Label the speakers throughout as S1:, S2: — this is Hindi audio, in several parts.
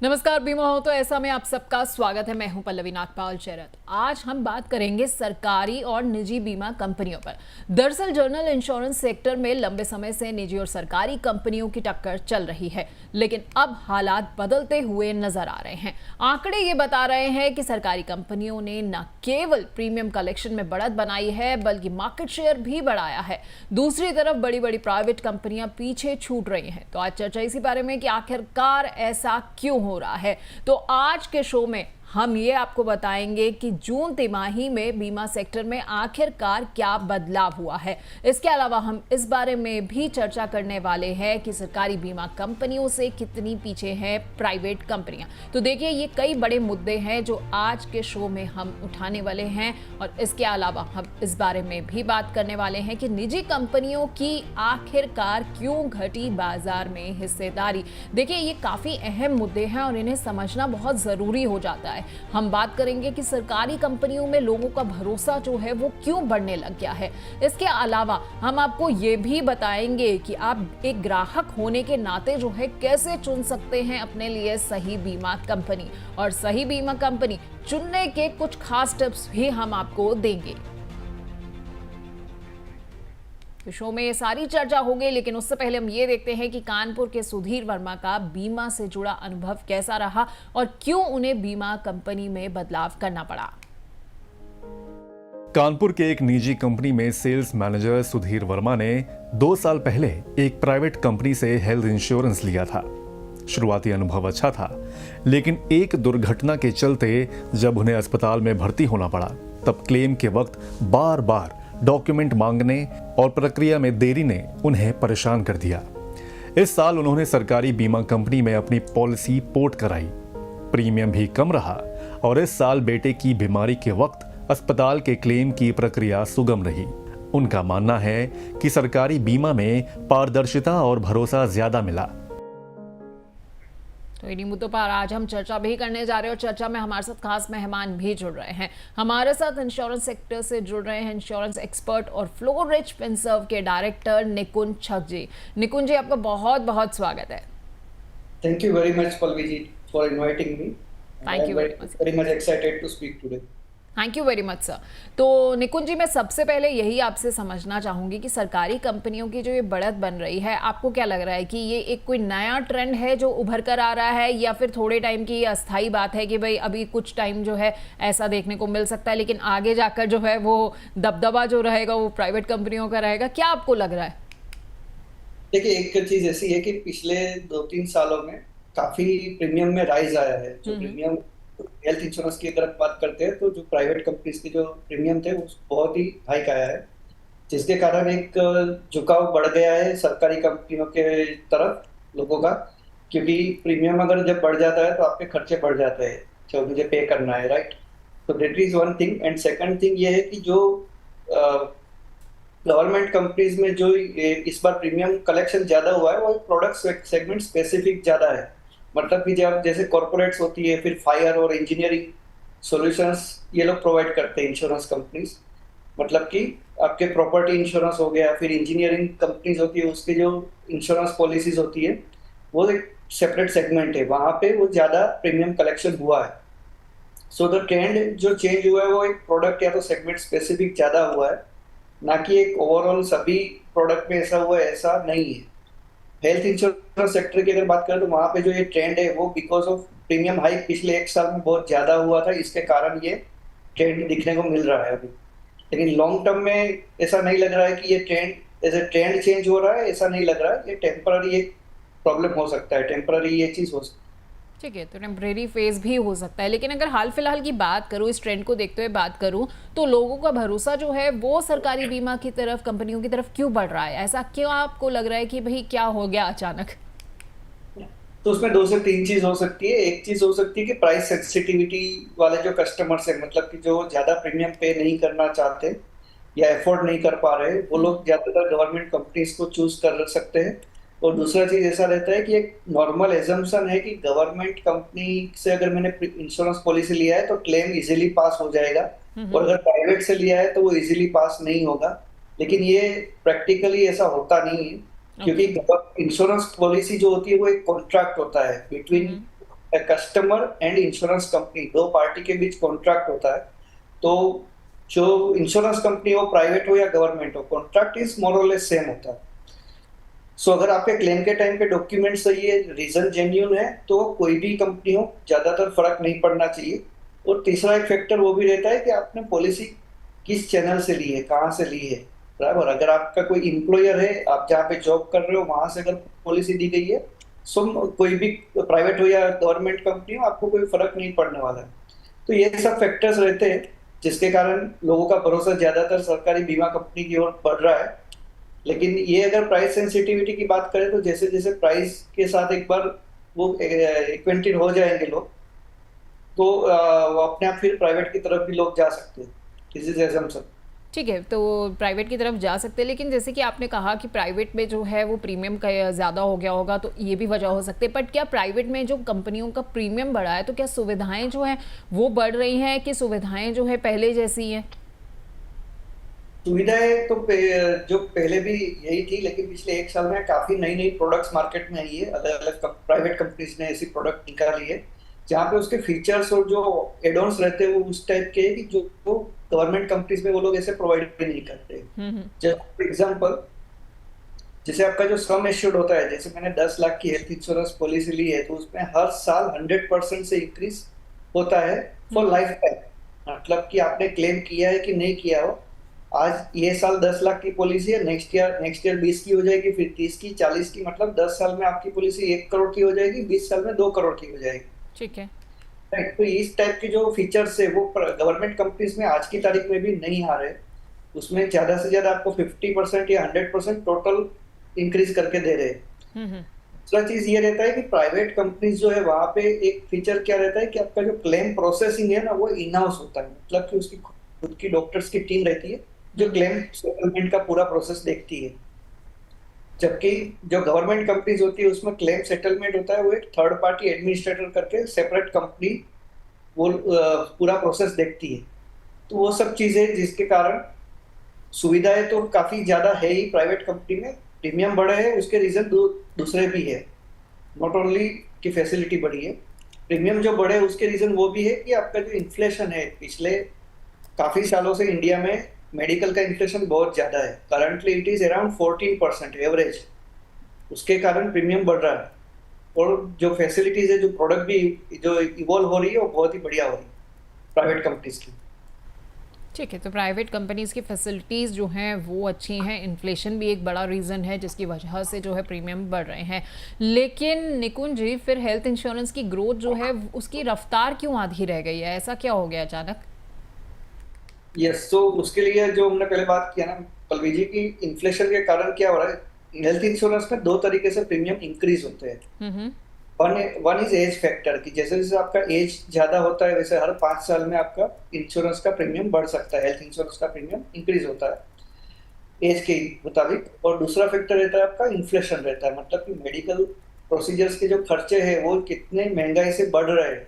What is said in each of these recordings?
S1: नमस्कार, बीमा हो तो ऐसा में आप सबका स्वागत है। मैं हूं पल्लवी नागपाल चैरत। आज हम बात करेंगे सरकारी और निजी बीमा कंपनियों पर। दरअसल जनरल इंश्योरेंस सेक्टर में लंबे समय से निजी और सरकारी कंपनियों की टक्कर चल रही है, लेकिन अब हालात बदलते हुए नजर आ रहे हैं। आंकड़े ये बता रहे हैं कि सरकारी कंपनियों ने न केवल प्रीमियम कलेक्शन में बढ़त बनाई है, बल्कि मार्केट शेयर भी बढ़ाया है। दूसरी तरफ बड़ी बड़ी प्राइवेट कंपनियां पीछे छूट रही हैं। तो आज चर्चा इसी बारे में कि आखिरकार ऐसा क्यों हो रहा है। तो आज के शो में हम ये आपको बताएंगे कि जून तिमाही में बीमा सेक्टर में आखिरकार क्या बदलाव हुआ है। इसके अलावा हम इस बारे में भी चर्चा करने वाले हैं कि सरकारी बीमा कंपनियों से कितनी पीछे हैं प्राइवेट कंपनियां। तो देखिए, ये कई बड़े मुद्दे हैं जो आज के शो में हम उठाने वाले हैं, और इसके अलावा हम इस बारे में भी बात करने वाले हैं कि निजी कंपनियों की आखिरकार क्यों घटी बाजार में हिस्सेदारी। देखिए, ये काफी अहम मुद्दे हैं और इन्हें समझना बहुत जरूरी हो जाता है। हम बात करेंगे कि सरकारी कंपनियों में लोगों का भरोसा जो है वो क्यों बढ़ने लग गया है। इसके अलावा हम आपको ये भी बताएंगे कि आप एक ग्राहक होने के नाते जो है कैसे चुन सकते हैं अपने लिए सही बीमा कंपनी, और सही बीमा कंपनी चुनने के कुछ खास टिप्स भी हम आपको देंगे। तो शो में ये सारी चर्चा होगी, लेकिन उससे पहले हम ये देखते हैं कि कानपुर के सुधीर वर्मा का बीमा से जुड़ा अनुभव कैसा रहा और क्यों उन्हें बीमा कंपनी में बदलाव करना पड़ा।
S2: कानपुर के एक निजी कंपनी में सेल्स मैनेजर सुधीर वर्मा ने 2 साल पहले एक प्राइवेट कंपनी से हेल्थ इंश्योरेंस लिया था। शुरुआती अनुभव अच्छा था, लेकिन एक दुर्घटना के चलते जब उन्हें अस्पताल में भर्ती होना पड़ा, तब क्लेम के वक्त बार बार डॉक्यूमेंट मांगने और प्रक्रिया में देरी ने उन्हें परेशान कर दिया। इस साल उन्होंने सरकारी बीमा कंपनी में अपनी पॉलिसी पोर्ट कराई। प्रीमियम भी कम रहा और इस साल बेटे की बीमारी के वक्त अस्पताल के क्लेम की प्रक्रिया सुगम रही। उनका मानना है कि सरकारी बीमा में पारदर्शिता और भरोसा ज्यादा मिला।
S1: तो इन्हीं मुद्दों पर आज हम चर्चा भी करने जा रहे हैं, और चर्चा में हमारे साथ खास मेहमान भी जुड़ रहे हैं। हमारे साथ इंश्योरेंस सेक्टर से जुड़ रहे हैं इंश्योरेंस एक्सपर्ट और फ्लोरिच फिनसर्व के डायरेक्टर निकुंज छक जी। निकुंज जी, आपका बहुत बहुत स्वागत है।
S3: Thank you very much Pallavi ji for inviting me.
S1: Thank you
S3: very much excited to speak today.
S1: Thank you very much sir. तो निकुंज जी, मैं सबसे पहले यही आपसे समझना चाहूंगी कि सरकारी कंपनियों की जो ये बढ़त बन रही है, आपको क्या लग रहा है कि ये एक कोई नया ट्रेंड है जो उभर कर आ रहा है, या फिर थोड़े टाइम की अस्थायी बात है कि भाई अभी कुछ टाइम जो है ऐसा देखने को मिल सकता है, लेकिन आगे जाकर जो है वो दबदबा जो रहेगा वो प्राइवेट कंपनियों का रहेगा। क्या आपको लग रहा है?
S3: देखिए, एक चीज ऐसी है कि पिछले 2-3 सालों में काफी प्रीमियम में राइज आया है। जो प्रीमियम हेल्थ इंश्योरेंस की अगर बात करते हैं तो जो प्राइवेट कंपनीज के जो प्रीमियम थे वो बहुत ही हाइक आया है, जिसके कारण एक झुकाव बढ़ गया है सरकारी कंपनियों के तरफ लोगों का। क्योंकि प्रीमियम अगर जब बढ़ जाता है तो आपके खर्चे बढ़ जाते हैं जो मुझे पे करना है, राइट। तो that is one thing. And second thing ये है कि जो गवर्नमेंट कंपनीज में जो इस बार प्रीमियम कलेक्शन ज्यादा हुआ है वो प्रोडक्ट सेगमेंट स्पेसिफिक ज्यादा है। मतलब कि जब जैसे कॉर्पोरेट्स होती है, फिर फायर और इंजीनियरिंग सॉल्यूशंस ये लोग प्रोवाइड करते हैं इंश्योरेंस कंपनीज। मतलब कि आपके प्रॉपर्टी इंश्योरेंस हो गया, फिर इंजीनियरिंग कंपनीज होती है, उसकी जो इंश्योरेंस पॉलिसीज होती है वो एक सेपरेट सेगमेंट है, वहां पे वो ज्यादा प्रीमियम कलेक्शन हुआ है। सो द ट्रेंड जो चेंज हुआ है वो एक प्रोडक्ट या तो सेगमेंट स्पेसिफिक ज्यादा हुआ है, ना कि एक ओवरऑल सभी प्रोडक्ट में ऐसा हुआ है, ऐसा नहीं है। हेल्थ इंश्योरेंस सेक्टर की अगर बात करें तो वहां पे जो ये ट्रेंड है वो बिकॉज ऑफ प्रीमियम हाइक पिछले 1 साल में बहुत ज्यादा हुआ था, इसके कारण ये ट्रेंड दिखने को मिल रहा है अभी। लेकिन लॉन्ग टर्म में ऐसा नहीं लग रहा है कि ये trend as a trend change हो रहा है, ऐसा नहीं लग रहा है। ये टेम्पररी एक प्रॉब्लम हो सकता है, टेम्पररी ये चीज हो सकती है।
S1: ठीक है, तो टेम्परेरी फेज भी हो सकता है। लेकिन अगर हाल फिलहाल की बात करूँ, इस ट्रेंड को देखते हुए बात करूँ, तो लोगों का भरोसा जो है वो सरकारी बीमा की तरफ, कंपनियों की तरफ क्यों बढ़ रहा है? ऐसा क्यों आपको लग रहा है कि भाई क्या हो गया अचानक?
S3: तो उसमें 2 से 3 चीज हो सकती है। एक चीज हो सकती है कि प्राइस सेंसिटिविटी वाले जो कस्टमर्स हैं, मतलब कि जो ज्यादा प्रीमियम पे नहीं करना चाहते या एफोर्ड नहीं कर पा रहे, वो लोग ज्यादातर गवर्नमेंट कंपनीज को चूज कर सकते हैं। और दूसरा चीज ऐसा रहता है कि एक नॉर्मल एजम्पशन है कि गवर्नमेंट कंपनी से अगर मैंने इंश्योरेंस पॉलिसी लिया है तो क्लेम इजीली पास हो जाएगा, और अगर प्राइवेट से लिया है तो वो इजीली पास नहीं होगा। लेकिन ये प्रैक्टिकली ऐसा होता नहीं है, क्योंकि इंश्योरेंस पॉलिसी जो होती है वो एक कॉन्ट्रैक्ट होता है between customer and insurance company, दो पार्टी के बीच कॉन्ट्रैक्ट होता है। तो जो इंश्योरेंस कंपनी हो, प्राइवेट हो या गवर्नमेंट हो, कॉन्ट्रैक्ट इज मोर और लेस सेम होता है। सो अगर आपके क्लेम के टाइम पे डॉक्यूमेंट सही है, रीजन जेन्युइन है, तो कोई भी कंपनी हो ज्यादातर फर्क नहीं पड़ना चाहिए। और तीसरा एक फैक्टर वो भी रहता है कि आपने पॉलिसी किस चैनल से ली है, कहाँ से ली है, बराबर। अगर आपका कोई इम्प्लॉयर है, आप जहाँ पे जॉब कर रहे हो वहां से अगर पॉलिसी दी गई है, सो कोई भी प्राइवेट हो या गवर्नमेंट कंपनी हो, आपको कोई फर्क नहीं पड़ने वाला है। तो ये सब फैक्टर्स रहते हैं जिसके कारण लोगों का भरोसा ज्यादातर सरकारी बीमा कंपनी की ओर बढ़ रहा है। लेकिन ये अगर प्राइस सेंसिटिविटी की बात करें तो जैसे जैसे प्राइस के साथ एक बार वो एक्वेंटेड हो जाएंगे लोग, तो वो अपने आप फिर प्राइवेट की तरफ भी लोग जा सकते हैं। This is assumption.
S1: ठीक है, तो प्राइवेट की तरफ जा सकते हैं, लेकिन जैसे कि आपने कहा कि प्राइवेट में जो है वो प्रीमियम का ज़्यादा हो गया होगा, तो ये भी वजह हो सकती है। बट क्या प्राइवेट में जो कंपनियों का प्रीमियम बढ़ा है, तो क्या सुविधाएं जो हैं वो बढ़ रही हैं कि सुविधाएं जो है पहले जैसी हैं?
S3: सुविधाएं तो जो पहले भी यही थी, लेकिन पिछले एक साल में काफी नई नई प्रोडक्ट्स मार्केट में आई है। अलग अलग प्राइवेट कंपनीज ने ऐसी प्रोडक्ट निकाली है जहाँ पे उसके फीचर्स और जो एड-ऑन्स रहते हैं वो उस टाइप के हैं कि जो गवर्नमेंट कंपनीज में वो लोग ऐसे प्रोवाइड भी नहीं करते। जैसे फॉर एग्जांपल, जैसे आपका जो सम एश्योर्ड होता है, जैसे मैंने 10 लाख की हेल्थ इंश्योरेंस पॉलिसी ली है, तो उसमें हर साल 100% से इंक्रीज होता है फॉर लाइफ टाइम। मतलब कि आपने क्लेम किया है कि नहीं किया हो, आज ये साल 10 लाख की पॉलिसी है, नेक्स्ट ईयर 20 की हो जाएगी, फिर 30 की, 40 की, मतलब 10 साल में आपकी पॉलिसी 1 करोड़ की हो जाएगी, 20 साल में 2 करोड़ की हो जाएगी।
S1: ठीक है।
S3: राइट। तो इस टाइप के जो फीचर्स है वो गवर्नमेंट कंपनीज में आज की तारीख में भी नहीं आ रहे। उसमें ज्यादा से ज्यादा आपको 50% या 100% टोटल इंक्रीज करके दे रहे हैं। दूसरा चीज ये रहता है कि प्राइवेट कंपनीज जो है वहां पे एक फीचर क्या रहता है कि आपका जो क्लेम प्रोसेसिंग है ना, वो इन हाउस होता है। मतलब कि उसकी खुद की डॉक्टर्स की टीम रहती है जो क्लेम सेटलमेंट का पूरा प्रोसेस देखती है। जबकि जो गवर्नमेंट कंपनीज होती है उसमें क्लेम सेटलमेंट होता है, वो एक थर्ड पार्टी एडमिनिस्ट्रेटर करके सेपरेट कंपनी वो पूरा प्रोसेस देखती है। तो वो सब चीजें जिसके कारण सुविधाएं तो काफी ज्यादा है ही प्राइवेट कंपनी में, प्रीमियम बढ़े है, उसके रीजन दूसरे भी है। नॉट ओनली कि फैसिलिटी बढ़ी है, प्रीमियम जो बढ़े उसके रीजन वो भी है कि आपका जो इन्फ्लेशन है, पिछले काफी सालों से इंडिया में मेडिकल का इन्फ्लेशन बहुत ज्यादा है। Currently it is around 14% average. उसके कारण प्रीमियम बढ़ रहा है, और जो फैसिलिटीज है, जो प्रोडक्ट भी जो इवॉल्व हो रही है, वो बहुत ही बढ़िया हो रही है प्राइवेट कंपनीज की।
S1: ठीक है, तो प्राइवेट कंपनीज़ की फैसिलिटीज़ जो हैं वो अच्छी हैं, इन्फ्लेशन भी एक बड़ा रीज़न है जिसकी वजह से जो है प्रीमियम बढ़ रहे हैं। लेकिन निकुंज जी, फिर हेल्थ इंश्योरेंस की ग्रोथ जो है उसकी रफ्तार क्यों आधी रह गई है? ऐसा क्या हो गया अचानक?
S3: यस, तो उसके लिए जो हमने पहले बात किया ना पल्लवी जी, की इन्फ्लेशन के कारण क्या हो रहा है, हेल्थ इंश्योरेंस में दो तरीके से प्रीमियम इंक्रीज होते हैं। वन इज एज फैक्टर, कि जैसे जैसे आपका एज ज्यादा होता है वैसे हर 5 साल में आपका इंश्योरेंस का प्रीमियम बढ़ सकता है, हेल्थ इंश्योरेंस का प्रीमियम इंक्रीज होता है एज के मुताबिक। और दूसरा फैक्टर रहता है आपका इन्फ्लेशन रहता है, मतलब कि मेडिकल प्रोसीजर्स के जो खर्चे हैं वो कितने महंगाई से बढ़ रहे हैं,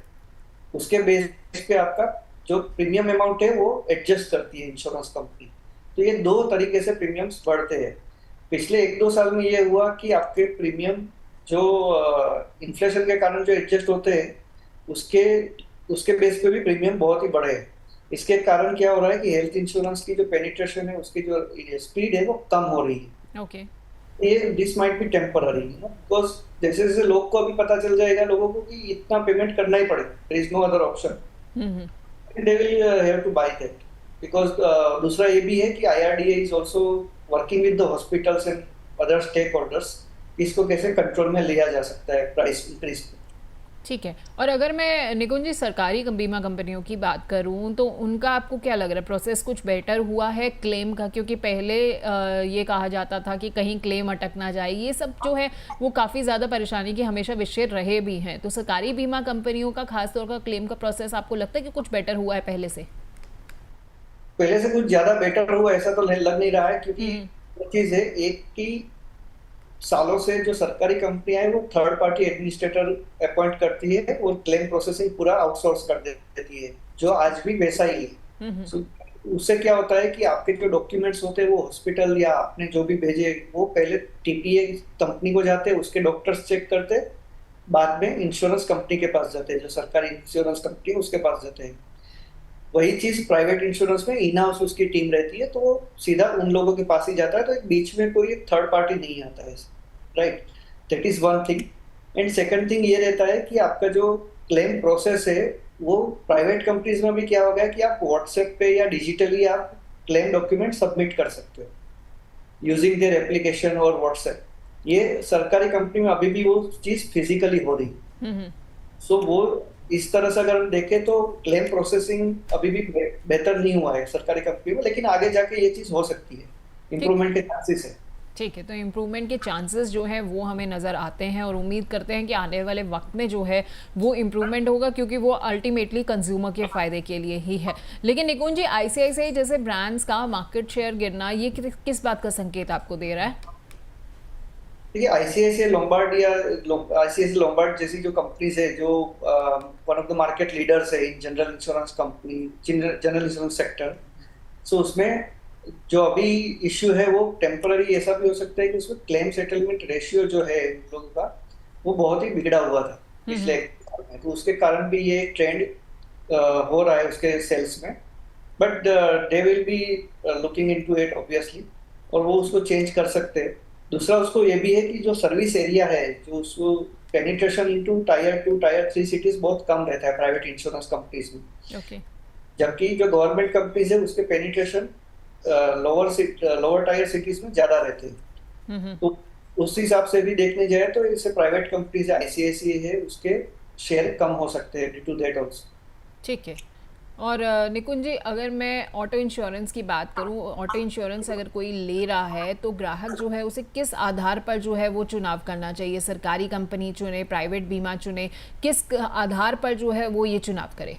S3: उसके बेस पे आपका जो प्रीमियम अमाउंट है वो एडजस्ट करती है इंश्योरेंस कंपनी। तो ये दो तरीके से प्रीमियम्स बढ़ते हैं। पिछले 1-2 साल में ये हुआ कि आपके प्रीमियम जो इन्फ्लेशन के कारण जो एडजस्ट होते हैं उसके बेस पे भी प्रीमियम बहुत ही बढ़े हैं। इसके कारण क्या हो रहा है कि हेल्थ इंश्योरेंस की जो पेनिट्रेशन है, उसकी जो स्पीड है वो कम हो रही है।
S1: ओके।
S3: ये this might be temporary, because जैसे जैसे लोग को अभी पता चल जाएगा लोगों को कि इतना पेमेंट करना ही पड़ेगा, there is no other option, they will have to buy that, because दूसरा ये भी है कि IRDA is also working with the hospitals and other stakeholders, इसको कैसे कंट्रोल में लिया जा सकता है प्राइस इंक्रीज को।
S1: ठीक है, और अगर मैं निकुंज जी सरकारी बीमा कंपनियों की बात करूं तो उनका आपको क्या लग रहा है, प्रोसेस कुछ बेटर हुआ है क्लेम का? क्योंकि पहले ये कहा जाता था कि कहीं क्लेम अटक ना जाए, ये सब जो है वो काफ़ी ज़्यादा परेशानी के हमेशा विषय रहे भी हैं। तो सरकारी बीमा कंपनियों का खासतौर का क्लेम का प्रोसेस आपको लगता है कि कुछ बेटर हुआ है पहले से?
S3: पहले से कुछ ज़्यादा बेटर हुआ ऐसा तो लग नहीं रहा है, क्योंकि वो चीज़ है, एक की सालों से जो सरकारी कंपनियां है वो थर्ड पार्टी एडमिनिस्ट्रेटर अपॉइंट करती है और क्लेम प्रोसेसिंग पूरा आउटसोर्स कर देती है, जो आज भी वैसा ही है। उससे क्या होता है कि आपके जो डॉक्यूमेंट्स होते हैं वो हॉस्पिटल या आपने जो भी भेजे वो पहले TPA कंपनी को जाते हैं, उसके डॉक्टर्स चेक करते, बाद में इंश्योरेंस कंपनी के पास जाते हैं, जो सरकारी इंश्योरेंस कंपनी है उसके पास जाते हैं। वही चीज प्राइवेट इंश्योरेंस में इन हाउस उसकी टीम रहती है, तो वो सीधा उन लोगों के पास ही जाता है, तो एक बीच में कोई थर्ड पार्टी नहीं आता है, right. That is one thing. And second thing ये रहता है कि आपका जो क्लेम प्रोसेस है वो प्राइवेट कंपनीज में भी क्या हो गया कि आप व्हाट्सएप पे या डिजिटली आप क्लेम डॉक्यूमेंट सबमिट कर सकते हो यूजिंग देयर एप्लीकेशन और व्हाट्सएप। ये सरकारी कंपनी में अभी भी वो चीज फिजिकली हो रही। सो वो इस तरह से अगर हम देखें तो क्लेम प्रोसेसिंग अभी भी बेहतर नहीं हुआ है सरकारी कंपनी में, लेकिन आगे जाके ये चीज हो सकती है, इम्प्रूवमेंट के चांसेस है।
S1: ठीक है, तो इम्प्रूवमेंट के चांसेस जो हैं वो हमें नज़र आते हैं और उम्मीद करते हैं कि आने वाले वक्त में जो है वो इम्प्रूवमेंट होगा, क्योंकि वो अल्टीमेटली कंज्यूमर के फ़ायदे के लिए ही है। लेकिन निकुंज जी, आईसीआईसीआई जैसे ब्रांड्स का मार्केट शेयर गिरना ये किस बात का संकेत आपको दे रहा है?
S3: देखिए, आईसीआईसीआई लोम्बार्ड या आईसीआईसीआई लोम्बार्ड जैसी जो कंपनीज है, जो one of the market leaders है in general insurance company, general insurance sector. So उसमें जो अभी इश्यू है वो टेम्पररी ऐसा भी हो सकता है कि उसमें क्लेम सेटलमेंट रेशियो जो है उन लोगों का वो बहुत ही बिगड़ा हुआ था पिछले एक साल में, तो उसके कारण भी ये ट्रेंड हो रहा है उसके सेल्स में। But they will be looking into it obviously, और वो उसको चेंज कर सकते हैं। दूसरा उसको ये भी है कि जो सर्विस एरिया है, जो उसको penetration into tyre 2 tyre 3 cities बहुत कम रहता है प्राइवेट इंश्योरेंस कंपनीज में।
S1: ओके।
S3: जबकि जो गवर्नमेंट कंपनीज है उसके पेनिट्रेशन लोअर टायर सिटीज में ज्यादा रहते हैं। तो उस हिसाब से भी देखने जाए तो इससे प्राइवेट कंपनीज आईसीआईसीआई है उसके शेयर कम हो सकते हैं ड्यू टू दैट आल्सो।
S1: ठीक है। और निकुंज जी, अगर मैं ऑटो इंश्योरेंस की बात करूं, ऑटो इंश्योरेंस अगर कोई ले रहा है तो ग्राहक जो है उसे किस आधार पर जो है वो चुनाव करना चाहिए? सरकारी कंपनी चुने, प्राइवेट बीमा चुने, किस आधार पर जो है वो ये चुनाव करे?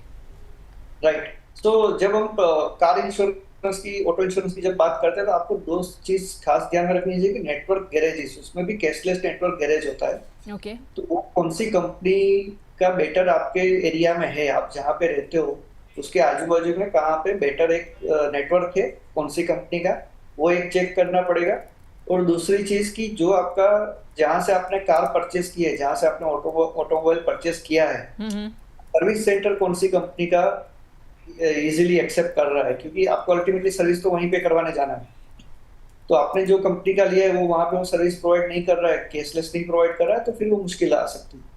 S3: राइट। तो जब हम कार इंश्योरेंस की, ऑटो इंश्योरेंस की जब बात करते हैं तो आपको दो चीज खास ध्यान में रखनी चाहिए कि नेटवर्क गैरेजेस, उसमें भी कैशलेस नेटवर्क गैरेज होता है।
S1: ओके।
S3: तो वो कौन सी कंपनी का बेटर आपके एरिया में है, आप जहाँ पे रहते हो उसके आजू बाजू में कहाँ पे बेटर एक नेटवर्क है कौन सी कंपनी का, वो एक चेक करना पड़ेगा। और दूसरी चीज की जो आपका, जहाँ से आपने कार परचेस की है, जहाँ से आपने ऑटोमोबाइल परचेस किया है, सर्विस सेंटर कौन सी कंपनी का इजीली एक्सेप्ट कर रहा है, क्योंकि आपको अल्टीमेटली सर्विस तो वहीं पे करवाने जाना है। तो आपने जो कंपनी का लिया है वो वहां पे वो सर्विस प्रोवाइड नहीं कर रहा है, केसलेस नहीं प्रोवाइड कर रहा है, तो फिर वो मुश्किल आ सकती है।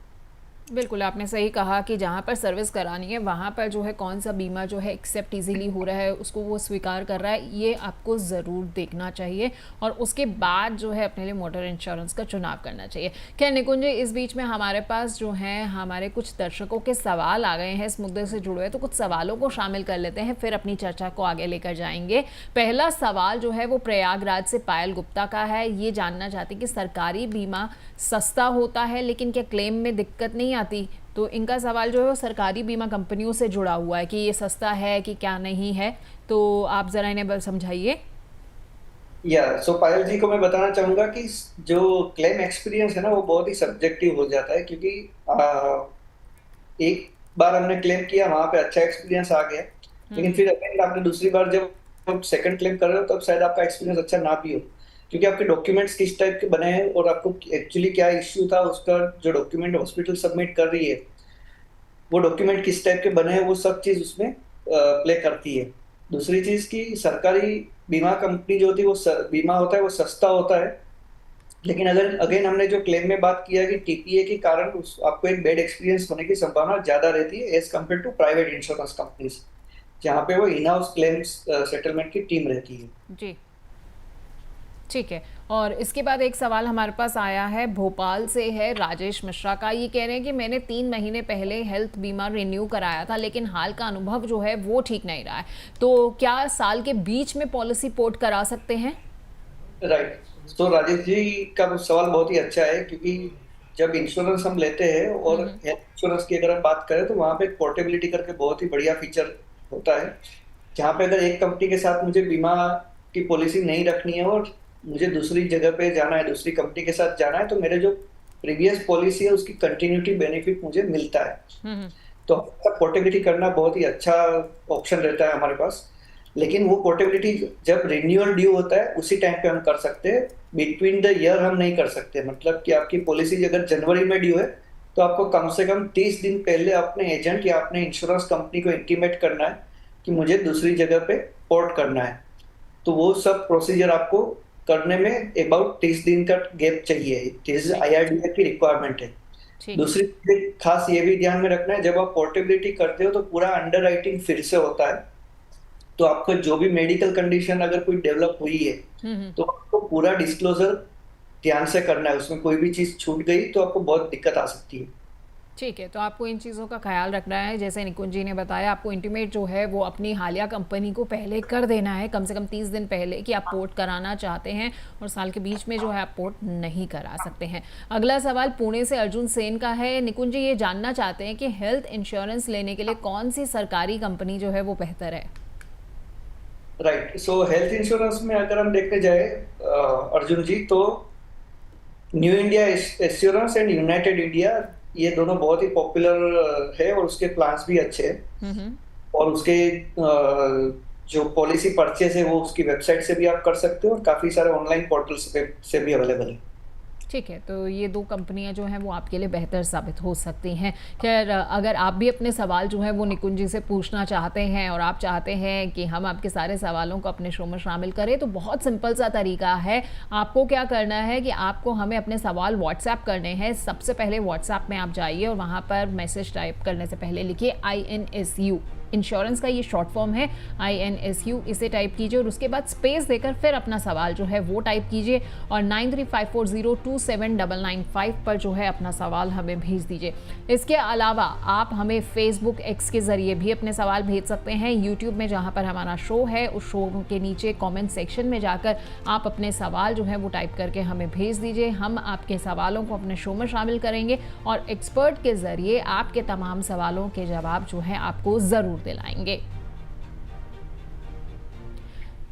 S1: बिल्कुल, आपने सही कहा कि जहाँ पर सर्विस करानी है वहाँ पर जो है कौन सा बीमा जो है एक्सेप्ट इजीली हो रहा है, उसको वो स्वीकार कर रहा है, ये आपको ज़रूर देखना चाहिए और उसके बाद जो है अपने लिए मोटर इंश्योरेंस का चुनाव करना चाहिए। खैर निकुंज जी, इस बीच में हमारे पास जो है हमारे कुछ दर्शकों के सवाल आ गए हैं इस मुद्दे से जुड़े हुए, तो कुछ सवालों को शामिल कर लेते हैं, फिर अपनी चर्चा को आगे लेकर जाएंगे। पहला सवाल जो है वो प्रयागराज से पायल गुप्ता का है। ये जानना चाहती कि सरकारी बीमा सस्ता होता है लेकिन क्या क्लेम में दिक्कत नहीं आती? तो इनका सवाल जो है वो सरकारी बीमा कंपनियों से जुड़ा हुआ है कि ये सस्ता है कि क्या नहीं है, तो आप जरा इन्हें समझाइए।
S3: सो पायल जी को मैं बताना चाहूंगा कि जो क्लेम एक्सपीरियंस है ना वो बहुत ही सब्जेक्टिव हो जाता है, क्योंकि एक बार हमने क्लेम किया, वहां पे अच्छा एक्सपीरियंस आ गया, लेकिन फिर अगेन आपने दूसरी बार जब सेकंड क्लेम कर रहे हो तब शायद आपका एक्सपीरियंस अच्छा ना भी हो, क्योंकि आपके डॉक्यूमेंट्स किस टाइप के बने हैं और आपको एक्चुअली क्या इश्यू था, उसका जो डॉक्यूमेंट हॉस्पिटल सबमिट कर रही है वो डॉक्यूमेंट किस टाइप के बने हैं, वो सब चीज उसमें प्ले करती है। दूसरी चीज की सरकारी बीमा कंपनी जो होती है वो बीमा होता है वो सस्ता होता है, लेकिन अगर अगेन हमने जो क्लेम में बात किया कि टीपीए के कारण आपको एक बैड एक्सपीरियंस होने की संभावना ज्यादा रहती है as compare to private insurance companies, जहाँ पे वो इन हाउस क्लेम्स सेटलमेंट की टीम रहती है।
S1: जी ठीक है। और इसके बाद एक सवाल हमारे पास आया है, भोपाल से है, राजेश मिश्रा का। ये कह रहे हैं कि मैंने 3 महीने पहले हेल्थ बीमा रिन्यू कराया था लेकिन हाल का अनुभव जो है वो ठीक नहीं रहा है, तो क्या साल के बीच में पॉलिसी पोर्ट करा सकते हैं?
S3: राइट। तो राजेश जी का सवाल बहुत ही अच्छा है, क्योंकि जब इंश्योरेंस हम लेते हैं और हेल्थ इंश्योरेंस की अगर हम बात करें तो वहाँ पे पोर्टेबिलिटी करके बहुत ही बढ़िया फीचर होता है, जहाँ पे अगर एक कंपनी के साथ मुझे बीमा की पॉलिसी नहीं रखनी है और मुझे दूसरी जगह पे जाना है, दूसरी कंपनी के साथ जाना है, तो मेरे जो प्रीवियस पॉलिसी है उसकी कंटिन्यूटी बेनिफिट मुझे मिलता है। तो पोर्टेबिलिटी करना बहुत ही अच्छा ऑप्शन रहता है हमारे पास, लेकिन वो पोर्टेबिलिटी जब रिन्यूअल ड्यू होता है उसी टाइम पे हम कर सकते हैं, बिटवीन द ईयर हम नहीं कर सकते। मतलब कि आपकी पॉलिसी अगर जनवरी में ड्यू है तो आपको कम से कम 30 दिन पहले अपने एजेंट या अपने इंश्योरेंस कंपनी को इंटीमेट करना है कि मुझे दूसरी जगह पे पोर्ट करना है। तो वो सब प्रोसीजर आपको करने में अबाउट 30 दिन का गैप चाहिए। दिस IRDA की रिक्वायरमेंट है।
S1: ठीक है।
S3: दूसरी चीज़ खास ये भी ध्यान में रखना है, जब आप पोर्टेबिलिटी करते हो तो पूरा अंडरराइटिंग फिर से होता है। तो आपको जो भी मेडिकल कंडीशन अगर कोई डेवलप हुई है तो आपको पूरा डिस्क्लोजर ध्यान से करना है। उसमें कोई भी चीज़ छूट गई तो आपको बहुत दिक्कत आ सकती है।
S1: ठीक है, तो आपको इन चीज़ों का ख्याल रखना है। जैसे निकुंज जी ने बताया, आपको इंटीमेट जो है वो अपनी हालिया कंपनी को पहले कर देना है, कम से कम 30 दिन पहले, कि आप पोर्ट कराना चाहते हैं और साल के बीच में जो है आप पोर्ट नहीं करा सकते हैं। अगला सवाल पुणे से अर्जुन सेन का है। निकुंज जी ये जानना चाहते हैं कि हेल्थ इंश्योरेंस लेने के लिए कौन सी सरकारी कंपनी जो है वो बेहतर है?
S3: राइट, सो हेल्थ इंश्योरेंस में अगर हम देखने जाए अर्जुन जी, तो new India assurance and United India, ये दोनों बहुत ही पॉपुलर है और उसके प्लान्स भी अच्छे हैं। और उसके जो पॉलिसी परचेज है वो उसकी वेबसाइट से भी आप कर सकते हो और काफी सारे ऑनलाइन पोर्टल्स से भी अवेलेबल है।
S1: ठीक है, तो ये दो कंपनियां जो हैं वो आपके लिए बेहतर साबित हो सकती हैं। खैर, अगर आप भी अपने सवाल जो है वो निकुंज जी से पूछना चाहते हैं और आप चाहते हैं कि हम आपके सारे सवालों को अपने शो में शामिल करें, तो बहुत सिंपल सा तरीका है। आपको क्या करना है कि आपको हमें अपने सवाल व्हाट्सएप करने हैं। सबसे पहले व्हाट्सएप में आप जाइए और वहाँ पर मैसेज टाइप करने से पहले लिखिए INSU, इंश्योरेंस का ये शॉर्ट फॉर्म है, INSU, इसे टाइप कीजिए और उसके बाद स्पेस देकर फिर अपना सवाल जो है वो टाइप कीजिए और 9354027995 पर जो है अपना सवाल हमें भेज दीजिए। इसके अलावा आप हमें फेसबुक, X के ज़रिए भी अपने सवाल भेज सकते हैं। यूट्यूब में जहाँ पर हमारा शो है उस शो के नीचे कॉमेंट सेक्शन में जाकर आप अपने सवाल जो है वो टाइप करके हमें भेज दीजिए। हम आपके सवालों को अपने शो में शामिल करेंगे और एक्सपर्ट के ज़रिए आपके तमाम सवालों के जवाब जो है आपको ज़रूर दिलाएंगे।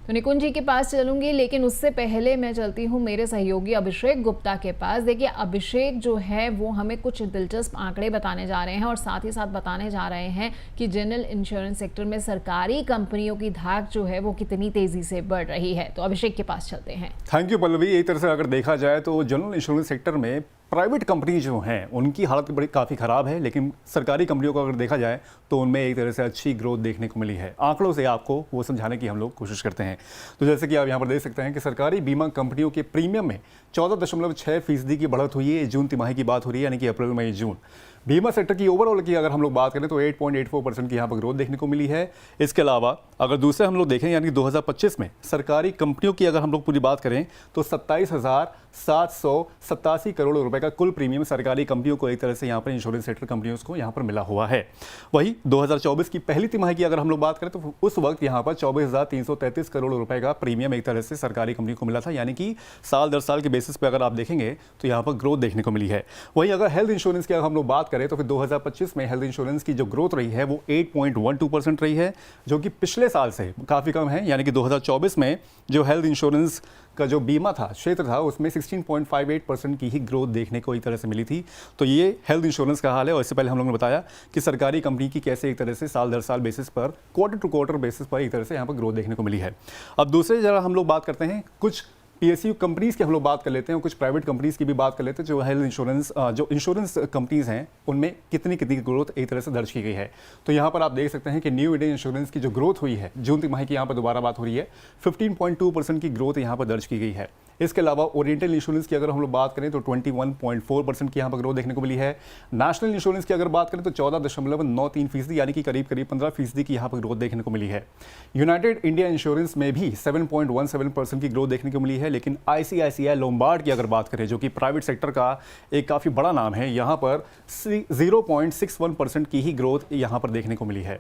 S1: तो निकुंज जी के पास चलूंगी, लेकिन उससे पहले मैं चलती हूँ मेरे सहयोगी अभिषेक गुप्ता के पास। देखिए, अभिषेक जो है वो हमें कुछ दिलचस्प आंकड़े बताने जा रहे हैं और साथ ही साथ बताने जा रहे हैं कि जनरल इंश्योरेंस सेक्टर में सरकारी कंपनियों की धाक जो है वो कितनी तेजी से बढ़ रही है। तो अभिषेक के पास चलते हैं।
S2: Thank you Pallavi. एक तरह से अगर देखा जाए तो जनरल इंश्योरेंस सेक्टर में प्राइवेट कंपनी जो हैं उनकी हालत बड़ी काफ़ी ख़राब है, लेकिन सरकारी कंपनियों को अगर देखा जाए तो उनमें एक तरह से अच्छी ग्रोथ देखने को मिली है। आंकड़ों से आपको वो समझाने की हम लोग कोशिश करते हैं। तो जैसे कि आप यहाँ पर देख सकते हैं कि सरकारी बीमा कंपनियों के प्रीमियम में 14.6% की बढ़त हुई है। जून तिमाही की बात हो रही है, यानी कि अप्रैल, मई, जून। बीमा सेक्टर की ओवरऑल की अगर हम लोग बात करें तो 8.84% की यहाँ पर ग्रोथ देखने को मिली है। इसके अलावा अगर दूसरे हम लोग देखें, यानी 2025 में सरकारी कंपनियों की अगर हम लोग पूरी बात करें तो 27,787 करोड़ रुपए का कुल प्रीमियम सरकारी कंपनियों को एक तरह से यहाँ पर इंश्योरेंस सेक्टर कंपनियों को यहाँ पर मिला हुआ है। वही 2024 की पहली तिमाही की अगर हम लोग बात करें तो उस वक्त यहाँ पर 24,333 करोड़ रुपए का प्रीमियम एक तरह से सरकारी कंपनी को मिला था, यानी कि साल दर साल के बेसिस पे अगर आप देखेंगे तो यहाँ पर ग्रोथ देखने को मिली है। वहीं अगर हेल्थ इंश्योरेंस की अगर हम लोग बात करें तो फिर 2025 में हेल्थ इंश्योरेंस की जो ग्रोथ रही है वो 8.12% रही है, जो कि पिछले साल से काफ़ी कम है। यानी कि 2024 में जो हेल्थ इंश्योरेंस का जो बीमा था, क्षेत्र था, उसमें 16.58% की ही ग्रोथ देखने को एक तरह से मिली थी। तो ये हेल्थ इंश्योरेंस का हाल है। और इससे पहले हम लोगों ने बताया कि सरकारी कंपनी की कैसे एक तरह से साल दर साल बेसिस पर, क्वार्टर टू क्वार्टर बेसिस पर एक तरह से यहाँ पर ग्रोथ देखने को मिली है। अब दूसरे जरा हम लोग बात करते हैं कुछ PSU कंपनीज़ की हम लोग बात कर लेते हैं और कुछ प्राइवेट कंपनीज़ की भी बात कर लेते हैं। जो हेल्थ इंश्योरेंस जो इंश्योरेंस कंपनीज़ हैं उनमें कितनी ग्रोथ एक तरह से दर्ज की गई है। तो यहाँ पर आप देख सकते हैं कि न्यू इंडिया इंश्योरेंस की जो ग्रोथ हुई है, जून तिमाही की यहाँ पर दोबारा बात हो रही है, 15.2% की ग्रोथ यहाँ पर दर्ज की गई है। इसके अलावा ओरिएंटल इंश्योरेंस की अगर हम लोग बात करें तो 21.4% की यहाँ पर ग्रोथ देखने को मिली है। नेशनल इंश्योरेंस की अगर बात करें तो 14.93%, यानी कि करीब 15% की यहाँ पर ग्रोथ देखने को मिली है। यूनाइटेड इंडिया इंश्योरेंस में भी 7.17% की ग्रोथ देखने को मिली है। लेकिन ICICI लोम्बार्ड की अगर बात करें, जो कि प्राइवेट सेक्टर का एक काफ़ी बड़ा नाम है, यहाँ पर 0.61% की ही ग्रोथ यहाँ पर देखने को मिली है।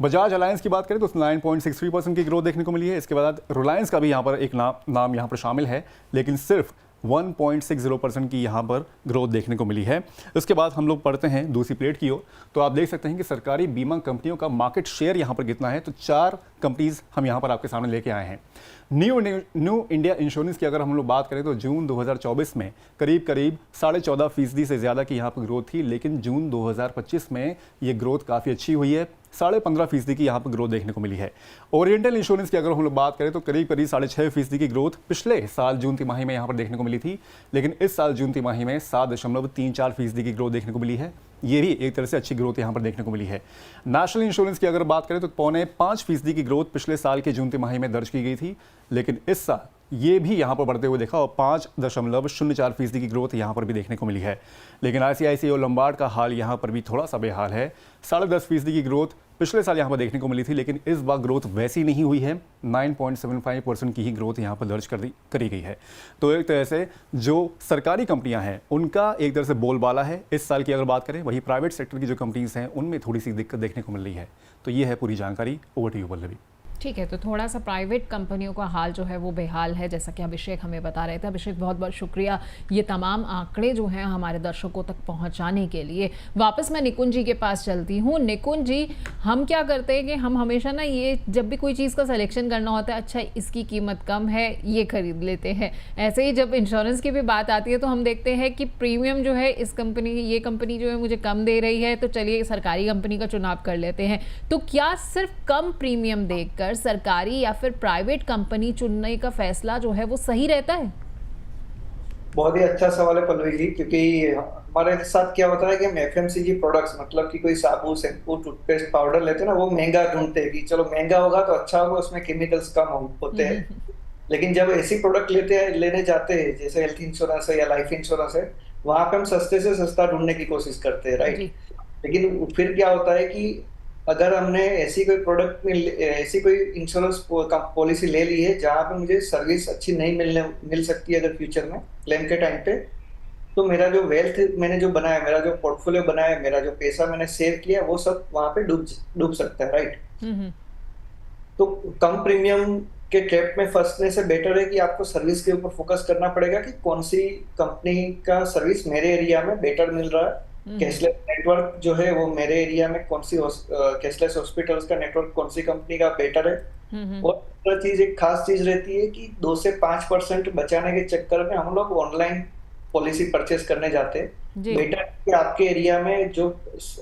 S2: बजाज अलायंस की बात करें तो 9.63% की ग्रोथ देखने को मिली है। इसके बाद रिलायंस का भी यहाँ पर एक नाम यहाँ पर शामिल है, लेकिन सिर्फ 1.60% की यहाँ पर ग्रोथ देखने को मिली है। उसके बाद हम लोग पढ़ते हैं दूसरी प्लेट की ओर, तो आप देख सकते हैं कि सरकारी बीमा कंपनियों का मार्केट शेयर यहाँ पर कितना है। तो 4 कंपनीज हम यहाँ पर आपके सामने लेके आए हैं। न्यू इंडिया इंश्योरेंस की अगर हम लोग बात करें तो जून 2024 में करीब 14.5% से ज़्यादा की यहाँ पर ग्रोथ थी, लेकिन जून 2025 में ये ग्रोथ काफ़ी अच्छी हुई है। 15.5% की यहाँ पर ग्रोथ देखने को मिली है। ओरिएंटल इंश्योरेंस की अगर हम लोग बात करें तो करीब 6.5% की ग्रोथ पिछले साल जून तिमाही में यहाँ पर देखने को मिली थी, लेकिन इस साल जून तिमाही में 7.34% की ग्रोथ देखने को मिली है। ये भी एक तरह से अच्छी ग्रोथ यहाँ पर देखने को मिली है। नेशनल इंश्योरेंस की अगर बात करें तो 4.5% की ग्रोथ पिछले साल के जून तिमाही में दर्ज की गई थी, लेकिन इस साल ये भी यहाँ पर बढ़ते हुए देखा और 5.04% की ग्रोथ यहाँ पर भी देखने को मिली है। लेकिन ICICI और लंबार्ड का हाल यहाँ पर भी थोड़ा सा बेहाल है। 10.5% की ग्रोथ पिछले साल यहाँ पर देखने को मिली थी, लेकिन इस बार ग्रोथ वैसी नहीं हुई है। 9.75% की ही ग्रोथ यहाँ पर दर्ज करी गई है। तो एक तरह से जो सरकारी कंपनियां हैं उनका एक तरह से बोलबाला है इस साल की अगर बात करें। वही प्राइवेट सेक्टर की जो कंपनीज हैं उनमें थोड़ी सी दिक्कत देखने को मिल रही है। तो ये है पूरी जानकारी। Over to you Pallavi.
S1: ठीक है, तो थोड़ा सा प्राइवेट कंपनियों का हाल जो है वो बेहाल है, जैसा कि अभिषेक हमें बता रहे थे। अभिषेक, बहुत बहुत शुक्रिया ये तमाम आंकड़े जो हैं हमारे दर्शकों तक पहुंचाने के लिए। वापस मैं निकुंज जी के पास चलती हूँ। निकुंज जी, हम क्या करते हैं कि हम हमेशा ना ये जब भी कोई चीज़ का सिलेक्शन करना होता है, अच्छा इसकी कीमत कम है ये खरीद लेते हैं। ऐसे ही जब इंश्योरेंस की भी बात आती है तो हम देखते हैं कि प्रीमियम जो है इस कंपनी ये कंपनी जो है मुझे कम दे रही है, तो चलिए सरकारी कंपनी का चुनाव कर लेते हैं। तो क्या सिर्फ कम प्रीमियम देखकर सरकारी या फिर प्राइवेट कंपनी चुनने का फैसला जो है वो सही रहता है?
S3: बहुत ही अच्छा सवाल है पल्लवी जी, क्योंकि हमारे साथ क्या होता है कि हम FMCG प्रोडक्ट्स, मतलब कि कोई साबुन, शैम्पू, टूथपेस्ट, पाउडर लेते हैं ना, वो महंगा ढूंढते हैं कि चलो महंगा होगा तो अच्छा होगा, उसमें केमिकल्स कम होते हैं। लेकिन जब ऐसी प्रोडक्ट लेने जाते हैं जैसे हेल्थ इंश्योरेंस है या लाइफ इंश्योरेंस है, वहां पे हम सस्ते से सस्ता ढूंढने की कोशिश करते हैं, राइट। लेकिन फिर क्या होता है कि अगर हमने ऐसी कोई प्रोडक्ट में ऐसी कोई इंश्योरेंस पॉलिसी ले ली है जहां पे मुझे सर्विस अच्छी नहीं मिल सकती है अगर फ्यूचर में क्लेम के टाइम पे, तो मेरा जो वेल्थ मैंने जो बनाया, मेरा जो पोर्टफोलियो बनाया, मेरा जो पैसा मैंने सेव किया, वो सब वहां पे डूब सकता है, राइट। तो कम प्रीमियम के ट्रैप में फंसने से बेटर है कि आपको सर्विस के ऊपर फोकस करना पड़ेगा कि कौन सी कंपनी का सर्विस मेरे एरिया में बेटर मिल रहा है। कैशलेस नेटवर्क जो है वो मेरे एरिया में कौन सी कैशलेस हॉस्पिटल्स का नेटवर्क कौन सी कंपनी का बेटर है। और दूसरा चीज, एक खास चीज रहती है कि 2 से 5% बचाने के चक्कर में हम लोग ऑनलाइन पॉलिसी परचेस करने जाते हैं। बेटर कि आपके एरिया में जो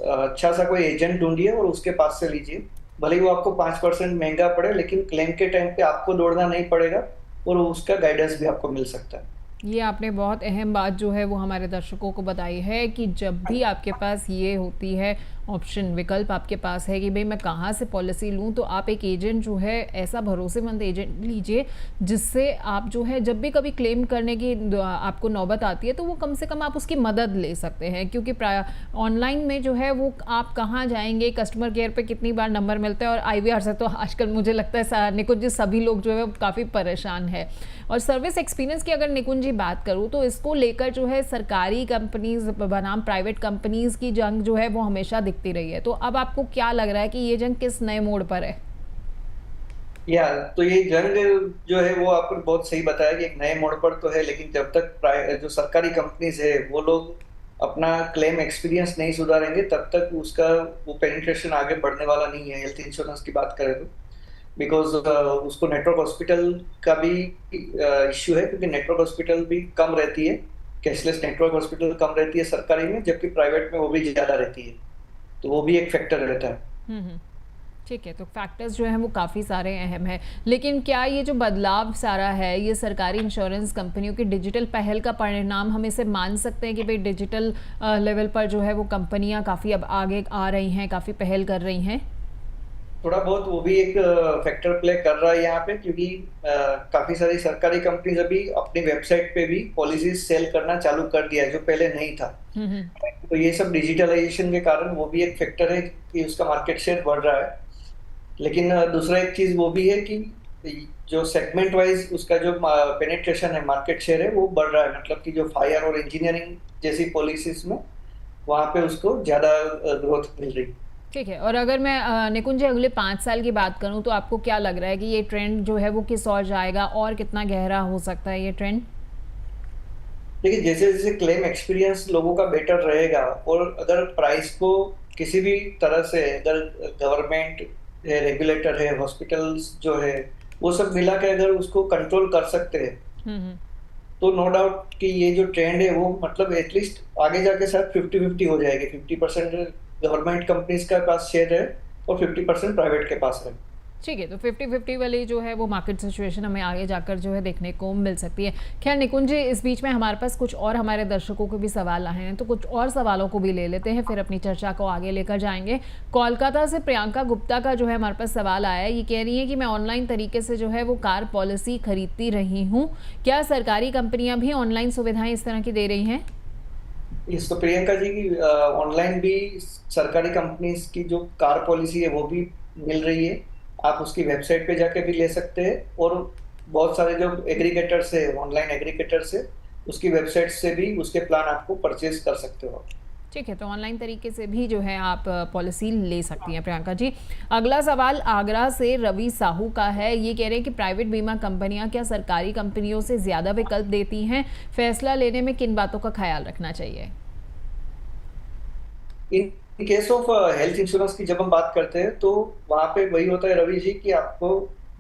S3: अच्छा सा कोई एजेंट ढूंढिए और उसके पास से लीजिए, भले ही वो आपको 5% महंगा पड़े, लेकिन क्लेम के टाइम पे आपको दौड़ना नहीं पड़ेगा और उसका गाइडेंस भी आपको मिल सकता है।
S1: ये आपने बहुत अहम बात जो है वो हमारे दर्शकों को बताई है कि जब भी आपके पास ये होती है ऑप्शन, विकल्प आपके पास है कि भाई मैं कहाँ से पॉलिसी लूँ, तो आप एक एजेंट जो है ऐसा भरोसेमंद एजेंट लीजिए जिससे आप जो है जब भी कभी क्लेम करने की आपको नौबत आती है तो वो कम से कम आप उसकी मदद ले सकते हैं। क्योंकि ऑनलाइन में जो है वो आप कहाँ जाएंगे, कस्टमर केयर पे कितनी बार नंबर मिलता है, और IVR से तो आजकल मुझे लगता है निकुंज जी सभी लोग जो है काफ़ी परेशान है। और सर्विस एक्सपीरियंस की अगर निकुंज जी बात करूँ तो इसको लेकर जो है सरकारी कंपनीज बनाम प्राइवेट कंपनीज की जंग जो है वो हमेशा दिखती रही है। तो अब आपको क्या लग रहा है कि ये जंग किस नए मोड़ पर है?
S3: तो ये जंग जो है वो आपको बहुत सही बताया कि एक नए मोड़ पर तो है, लेकिन जब तक जो सरकारी कंपनीज है वो लोग अपना क्लेम एक्सपीरियंस नहीं सुधारेंगे तब तक उसका वो पेनिट्रेशन आगे बढ़ने वाला नहीं है। हेल्थ इंश्योरेंस की बात करें तो बिकॉज उसको नेटवर्क हॉस्पिटल का भी इश्यू है, क्योंकि नेटवर्क हॉस्पिटल भी कम रहती है, कैशलेस नेटवर्क हॉस्पिटल कम रहती है सरकारी में, जबकि प्राइवेट में वो भी ज्यादा रहती है। तो वो भी एक फैक्टर रहता है।
S1: ठीक है, तो फैक्टर्स जो हैं वो काफ़ी सारे अहम है। लेकिन क्या ये जो बदलाव सारा है ये सरकारी इंश्योरेंस कंपनियों की डिजिटल पहल का परिणाम हम इसे मान सकते हैं कि भाई डिजिटल लेवल पर जो है वो कंपनियां काफ़ी अब आगे आ रही हैं, काफ़ी पहल कर रही हैं?
S3: थोड़ा बहुत वो भी एक फैक्टर प्ले कर रहा है यहाँ पे, क्योंकि काफी सारी सरकारी कंपनीज अभी अपनी वेबसाइट पे भी पॉलिसीज सेल करना चालू कर दिया है, जो पहले नहीं था। तो ये सब डिजिटलाइजेशन के कारण वो भी एक फैक्टर है कि उसका मार्केट शेयर बढ़ रहा है। लेकिन दूसरा एक चीज वो भी है कि जो सेगमेंट वाइज उसका जो पेनिट्रेशन है, मार्केट शेयर है, वो बढ़ रहा है। मतलब कि जो फायर और इंजीनियरिंग जैसी पॉलिसीज में वहां पे उसको ज्यादा ग्रोथ मिल रही।
S1: ठीक है, और अगर मैं निकुंज जी अगले 5 साल की बात करूं तो आपको क्या लग रहा है कि ये ट्रेंड जो है वो किस ओर जाएगा और कितना गहरा हो सकता है ये ट्रेंड?
S3: देखिए, जैसे जैसे क्लेम एक्सपीरियंस लोगों का बेटर रहेगा और अगर प्राइस को किसी भी तरह से अगर गवर्नमेंट है, रेगुलेटर है, हॉस्पिटल्स जो है, वो सब मिला के अगर उसको कंट्रोल कर सकते हैं तो नो डाउट कि ये जो ट्रेंड है वो मतलब एटलीस्ट आगे जाके शायद 50-50 हो जाएगी। 50% गवर्नमेंट कंपनीज का पास शेयर है, और 50% प्राइवेट के पास रहे।
S1: ठीक है, तो 50-50 वाली जो है वो मार्केट सिचुएशन हमें आगे जाकर जो है देखने को मिल सकती है। खैर निकुंज जी, इस बीच में हमारे पास कुछ और हमारे दर्शकों के भी सवाल आए हैं, तो कुछ और सवालों को भी ले लेते हैं, फिर अपनी चर्चा को आगे लेकर जाएंगे। कोलकाता से प्रियंका गुप्ता का जो है हमारे पास सवाल आया है। ये कह रही है कि मैं ऑनलाइन तरीके से जो है वो कार पॉलिसी खरीदती रही हूँ, क्या सरकारी कंपनियां भी ऑनलाइन सुविधाएं इस तरह की दे रही हैं?
S3: इसको प्रियंका जी की ऑनलाइन भी सरकारी कंपनीज की जो कार पॉलिसी है वो भी मिल रही है। आप उसकी वेबसाइट पे जाके भी ले सकते हैं, और बहुत सारे जो एग्रीगेटर्स है, ऑनलाइन एग्रीगेटर्स है, उसकी वेबसाइट से भी उसके प्लान आपको परचेज कर सकते हो।
S1: ठीक है, तो ऑनलाइन तरीके से भी जो है आप पॉलिसी ले सकती हैं प्रियंका जी। अगला सवाल आगरा से रवि साहू का है। ये कह रहे हैं कि प्राइवेट बीमा कंपनियां क्या सरकारी कंपनियों से ज़्यादा विकल्प देती हैं? फैसला लेने में किन बातों का ख्याल रखना चाहिए?
S3: In case of health insurance की जब हम बात करते हैं तो वहाँ पे वही होता है रवि जी कि आपको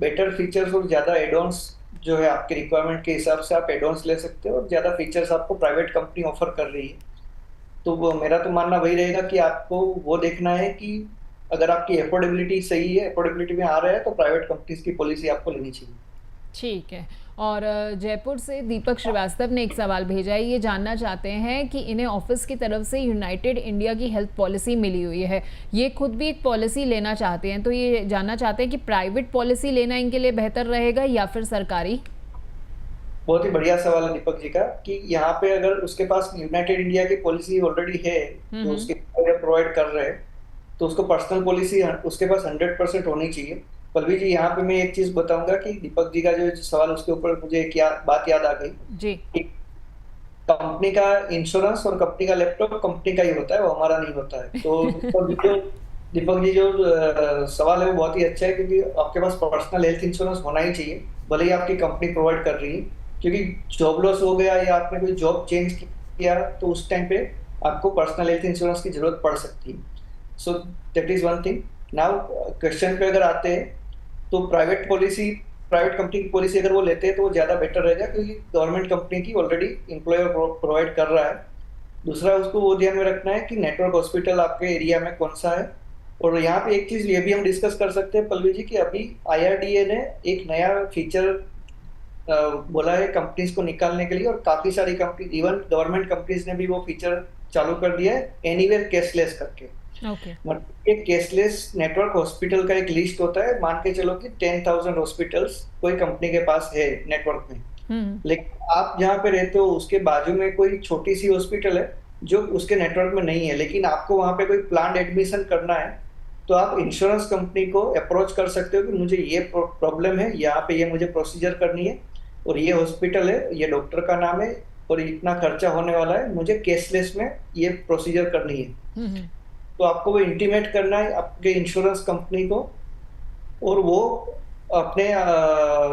S3: बेटर फीचर्स और ज़्यादा एडॉन्स जो है आपके रिक्वायरमेंट के हिसाब से आप एडॉन्स ले सकते हो, और ज़्यादा फीचर्स आपको प्राइवेट कंपनी ऑफर कर रही है। तो वो मेरा तो मानना वही रहेगा कि आपको वो देखना है कि अगर आपकी अफोर्डेबिलिटी सही है, अफोर्डेबिलिटी में आ रहा है, तो प्राइवेट कंपनीज की पॉलिसी आपको लेनी चाहिए।
S1: ठीक है। और जयपुर से दीपक श्रीवास्तव ने एक सवाल भेजा है। ये जानना चाहते हैं कि इन्हें ऑफिस की तरफ से यूनाइटेड इंडिया की हेल्थ पॉलिसी मिली हुई है, ये खुद भी एक पॉलिसी लेना चाहते हैं, तो ये जानना चाहते हैं कि प्राइवेट पॉलिसी लेना इनके लिए बेहतर रहेगा या फिर सरकारी?
S3: बहुत ही बढ़िया सवाल है दीपक जी का, कि यहाँ पे अगर उसके पास यूनाइटेड इंडिया की पॉलिसी ऑलरेडी है जो उसके प्रोवाइड कर रहे हैं, तो उसको पर्सनल पॉलिसी उसके पास 100% होनी चाहिए। पल्लवी जी, यहाँ पे मैं एक चीज बताऊंगा कि दीपक जी का जो सवाल, उसके ऊपर मुझे एक बात याद आ गई
S1: जी।
S3: कि कंपनी का इंश्योरेंस और कंपनी का लैपटॉप कंपनी का ही होता है, वो हमारा नहीं होता है। तो दीपक जी जो सवाल है वो बहुत ही अच्छा है, क्योंकि आपके पास पर्सनल हेल्थ इंश्योरेंस होना ही चाहिए, भले ही आपकी कंपनी प्रोवाइड कर रही है। क्योंकि जॉब लॉस हो गया या आपने कोई जॉब चेंज किया, तो उस टाइम पे आपको पर्सनल हेल्थ इंश्योरेंस की जरूरत पड़ सकती है। So that is one thing. Now question पे अगर आते हैं, तो प्राइवेट कंपनी की पॉलिसी अगर वो लेते हैं तो वो ज्यादा बेटर रहेगा, क्योंकि गवर्नमेंट कंपनी की ऑलरेडी एम्प्लॉयर प्रोवाइड कर रहा है। दूसरा, उसको वो ध्यान में रखना है कि नेटवर्क हॉस्पिटल आपके एरिया में कौन सा है। और यहाँ पे एक चीज ये भी हम डिस्कस कर सकते हैं पल्लवी जी, कि अभी IRDA ने एक नया फीचर बोला है कंपनीज को निकालने के लिए, और काफी सारी कंपनी, इवन गवर्नमेंट कंपनीज ने भी वो फीचर चालू कर दिया है, एनीवेयर कैशलेस करके। मतलब एक कैशलेस नेटवर्क हॉस्पिटल का एक लिस्ट होता है, मान के चलो कि 10,000 हॉस्पिटल्स कोई कंपनी के पास है नेटवर्क में, लेकिन आप जहाँ पे रहते हो उसके बाजू में कोई छोटी सी हॉस्पिटल है जो उसके नेटवर्क में नहीं है, लेकिन आपको वहाँ पे कोई प्लान एडमिशन करना है, तो आप इंश्योरेंस कंपनी को अप्रोच कर सकते हो कि मुझे ये प्रॉब्लम है, यहाँ पे ये मुझे प्रोसीजर करनी है, और ये हॉस्पिटल है, ये डॉक्टर का नाम है, और इतना खर्चा होने वाला है, मुझे कैशलेस में ये प्रोसीजर करनी है। तो आपको वो इंटीमेट करना है आपके इंश्योरेंस कंपनी को, और वो अपने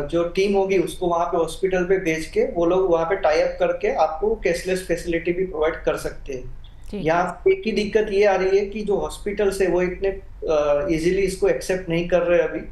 S3: जो टीम होगी उसको वहां पे हॉस्पिटल पे भेज के वो लोग वहां पे टाई अप करके आपको कैशलेस फैसिलिटी भी प्रोवाइड कर सकते हैं। यहाँ एक ही दिक्कत ये आ रही है कि जो हॉस्पिटल्स है वो इतने इजीली इसको एक्सेप्ट नहीं कर रहे अभी,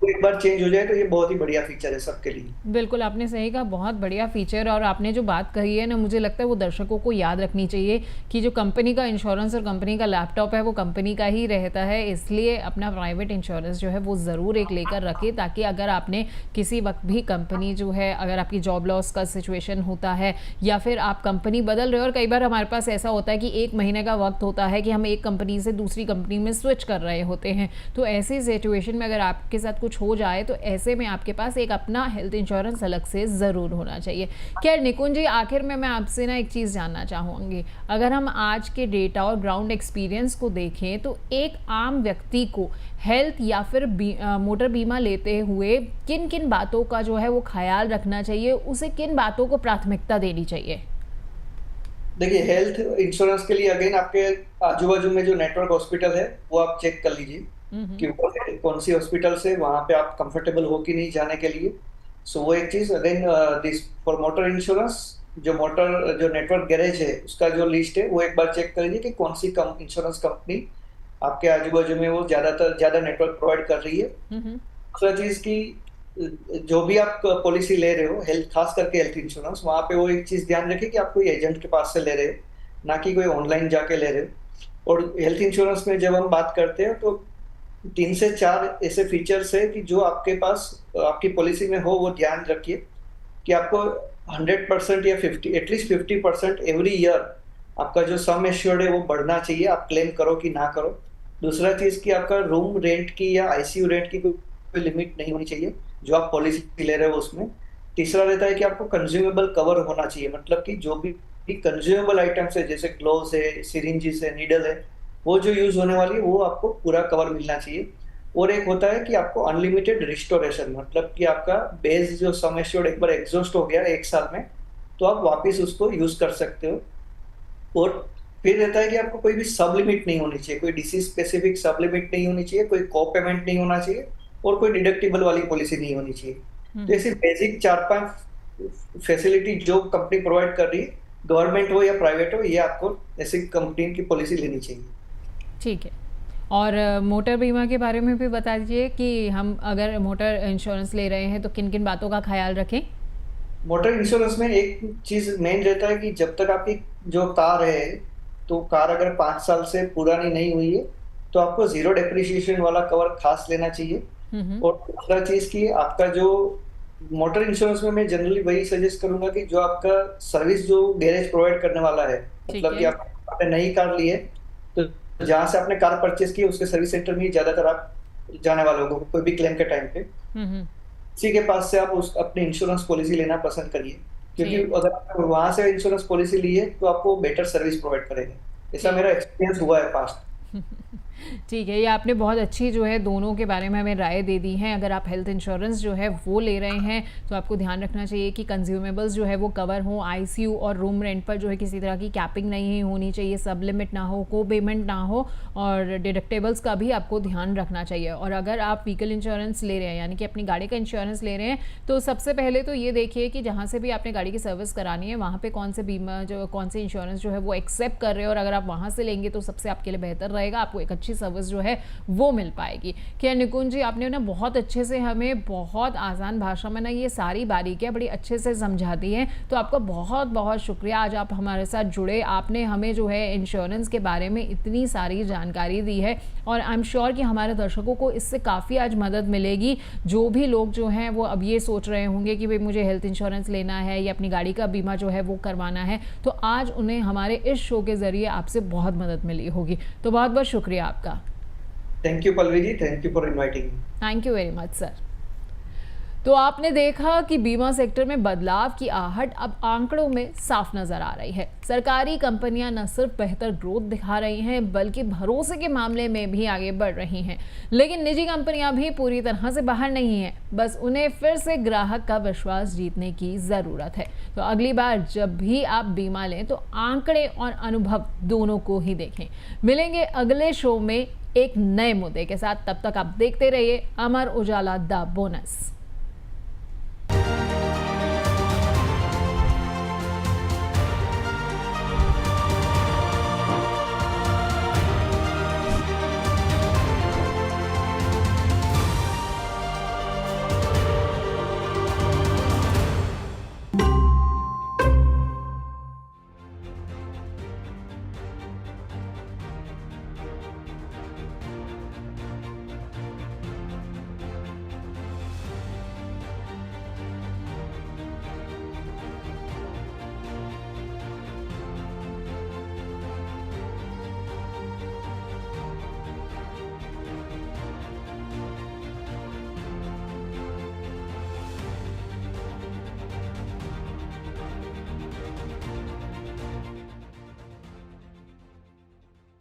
S3: तो एक बार चेंज हो जाए तो ये बहुत ही बढ़िया फीचर है सबके लिए।
S1: बिल्कुल, आपने सही कहा, बहुत बढ़िया फीचर। और आपने जो बात कही है ना, मुझे लगता है वो दर्शकों को याद रखनी चाहिए कि जो कंपनी का इंश्योरेंस और कंपनी का लैपटॉप है वो कंपनी का ही रहता है, इसलिए अपना प्राइवेट इंश्योरेंस जो है वो ज़रूर एक लेकर रखें, ताकि अगर आपने किसी वक्त भी कंपनी जो है, अगर आपकी जॉब लॉस का सिचुएशन होता है या फिर आप कंपनी बदल रहे हो, और कई बार हमारे पास ऐसा होता है कि 1 महीने का वक्त होता है कि हम एक कंपनी से दूसरी कंपनी में स्विच कर रहे होते हैं, तो ऐसी सिचुएशन में अगर आपके साथ कुछ हो जाए तो ऐसे में आपके पास एक अपना हेल्थ इंश्योरेंस अलग से ज़रूर होना चाहिए। खैर निकुंज जी, आखिर में मैं आपसे ना एक चीज़ जानना चाहूँगी, अगर हम आज के डेटा और ग्राउंड एक्सपीरियंस को देखें तो एक आम व्यक्ति को हेल्थ या फिर मोटर बीमा लेते हुए किन किन बातों का जो है वो ख्याल रखना चाहिए, उसे किन बातों को प्राथमिकता देनी चाहिए?
S3: देखिए, हेल्थ इंश्योरेंस के लिए अगेन आपके आजू बाजू में जो नेटवर्क हॉस्पिटल है वो आप चेक कर लीजिए कि कौन सी हॉस्पिटल से वहां पे आप कंफर्टेबल हो कि नहीं जाने के लिए। सो वो एक चीज। Again this for motor insurance, जो नेटवर्क गैरेज है उसका जो लिस्ट है वो एक बार चेक कर लीजिए कि कौन सी इंश्योरेंस कंपनी आपके आजू बाजू में वो ज्यादा नेटवर्क प्रोवाइड कर रही है। दूसरा चीज की जो भी आप पॉलिसी ले रहे हो, हेल्थ खास करके हेल्थ इंश्योरेंस, वहां पे वो एक चीज ध्यान रखिए कि आप कोई एजेंट के पास से ले रहे हो, ना कि कोई ऑनलाइन जाके ले रहे हो। और हेल्थ इंश्योरेंस में जब हम बात करते हैं तो 3 से 4 ऐसे फीचर्स है कि जो आपके पास आपकी पॉलिसी में हो, वो ध्यान रखिए कि आपको 100% या 50 एटलीस्ट 50% एवरी ईयर आपका जो सम एश्योर्ड है वो बढ़ना चाहिए, आप क्लेम करो कि ना करो। दूसरा चीज कि आपका रूम रेंट की या आईसीयू रेंट की कोई लिमिट नहीं होनी चाहिए जो आप पॉलिसी ले रहे हो उसमें। तीसरा रहता है कि आपको कंज्यूमेबल कवर होना चाहिए, मतलब कि जो भी कंज्यूमेबल आइटम्स है जैसे ग्लोव्स है, सिरिंजेस है, नीडल है, वो जो यूज होने वाली है वो आपको पूरा कवर मिलना चाहिए। और एक होता है कि आपको अनलिमिटेड रिस्टोरेशन, मतलब कि आपका बेस जो सम एश्योर्ड एक बार एग्जॉस्ट हो गया 1 साल में, तो आप वापस उसको यूज कर सकते हो। और फिर रहता है कि आपको कोई भी सब लिमिट नहीं होनी चाहिए, कोई डिसीज स्पेसिफिक सब लिमिट नहीं होनी चाहिए, कोई को पेमेंट नहीं होना चाहिए और कोई डिडक्टिबल वाली पॉलिसी नहीं होनी चाहिए। तो ऐसी बेसिक 4-5 फैसिलिटी जो कंपनी प्रोवाइड कर रही है, गवर्नमेंट हो या प्राइवेट हो, ये आपको ऐसी कंपनी की पॉलिसी लेनी चाहिए।
S1: ठीक है। और मोटर बीमा के बारे में भी बता दीजिए कि हम अगर मोटर इंश्योरेंस ले रहे हैं तो किन किन बातों का ख्याल रखें।
S3: मोटर इंश्योरेंस में एक चीज मेन रहता है कि जब तक आपकी जो कार है, तो कार अगर 5 साल से पुरानी नहीं हुई है तो आपको 0 डेप्रिसिएशन वाला कवर खास लेना चाहिए। और दूसरा चीज की आपका जो मोटर इंश्योरेंस में मैं जनरली वही सजेस्ट करूंगा कि जो आपका सर्विस जो गैरेज प्रोवाइड करने वाला है, मतलब कि आपने नई कार ली है तो जहां से आपने कार परचेस की उसके सर्विस सेंटर में ही ज्यादातर आप जाने वाले हो कोई भी क्लेम के टाइम पे, इसी के पास से आप उस अपनी इंश्योरेंस पॉलिसी लेना पसंद करिए, क्योंकि अगर आपने वहां से इंश्योरेंस पॉलिसी ली है तो आपको बेटर सर्विस प्रोवाइड करेंगे। ऐसा मेरा एक्सपीरियंस हुआ है पास्ट।
S1: ठीक है, ये आपने बहुत अच्छी जो है दोनों के बारे में हमें राय दे दी है। अगर आप हेल्थ इंश्योरेंस जो है वो ले रहे हैं तो आपको ध्यान रखना चाहिए कि कंज्यूमेबल्स जो है वो कवर हो, आईसीयू और रूम रेंट पर जो है किसी तरह की कैपिंग नहीं होनी चाहिए, सब लिमिट ना हो, को पेमेंट ना हो और डिडक्टेबल्स का भी आपको ध्यान रखना चाहिए। और अगर आप व्हीकल इंश्योरेंस ले रहे हैं यानी कि अपनी गाड़ी का इंश्योरेंस ले रहे हैं तो सबसे पहले तो ये देखिए कि जहाँ से भी आपने गाड़ी की सर्विस करानी है वहाँ पर कौन से बीमा जो कौन से इंश्योरेंस जो है वो एक्सेप्ट कर रहे हैं, और अगर आप वहाँ से लेंगे तो सबसे आपके लिए बेहतर रहेगा, आपको एक अच्छी सर्विस जो है वो मिल पाएगी। क्या निकुंज जी, आपने ना बहुत अच्छे से हमें बहुत आसान भाषा में ना ये सारी बारीकियां बड़ी अच्छे से समझा दी हैं, तो आपका बहुत बहुत शुक्रिया। आज आप हमारे साथ जुड़े, आपने हमें जो है इंश्योरेंस के बारे में इतनी सारी जानकारी दी है और आई एम श्योर कि हमारे दर्शकों को इससे काफ़ी आज मदद मिलेगी। जो भी लोग जो हैं वो अब ये सोच रहे होंगे कि भाई मुझे हेल्थ इंश्योरेंस लेना है या अपनी गाड़ी का बीमा जो है वो करवाना है, तो आज उन्हें हमारे इस शो के ज़रिए आपसे बहुत मदद मिली होगी। तो बहुत बहुत शुक्रिया आपका।
S3: Thank you Pallavi ji, thank you for inviting me.
S1: Thank you very much sir. तो आपने देखा कि बीमा सेक्टर में बदलाव की आहट अब आंकड़ों में साफ नजर आ रही है। सरकारी कंपनियां न सिर्फ बेहतर ग्रोथ दिखा रही हैं बल्कि भरोसे के मामले में भी आगे बढ़ रही हैं, लेकिन निजी कंपनियां भी पूरी तरह से बाहर नहीं हैं। बस उन्हें फिर से ग्राहक का विश्वास जीतने की ज़रूरत है। तो अगली बार जब भी आप बीमा लें तो आंकड़े और अनुभव दोनों को ही देखें। मिलेंगे अगले शो में एक नए मुद्दे के साथ, तब तक आप देखते रहिए अमर उजाला द बोनस।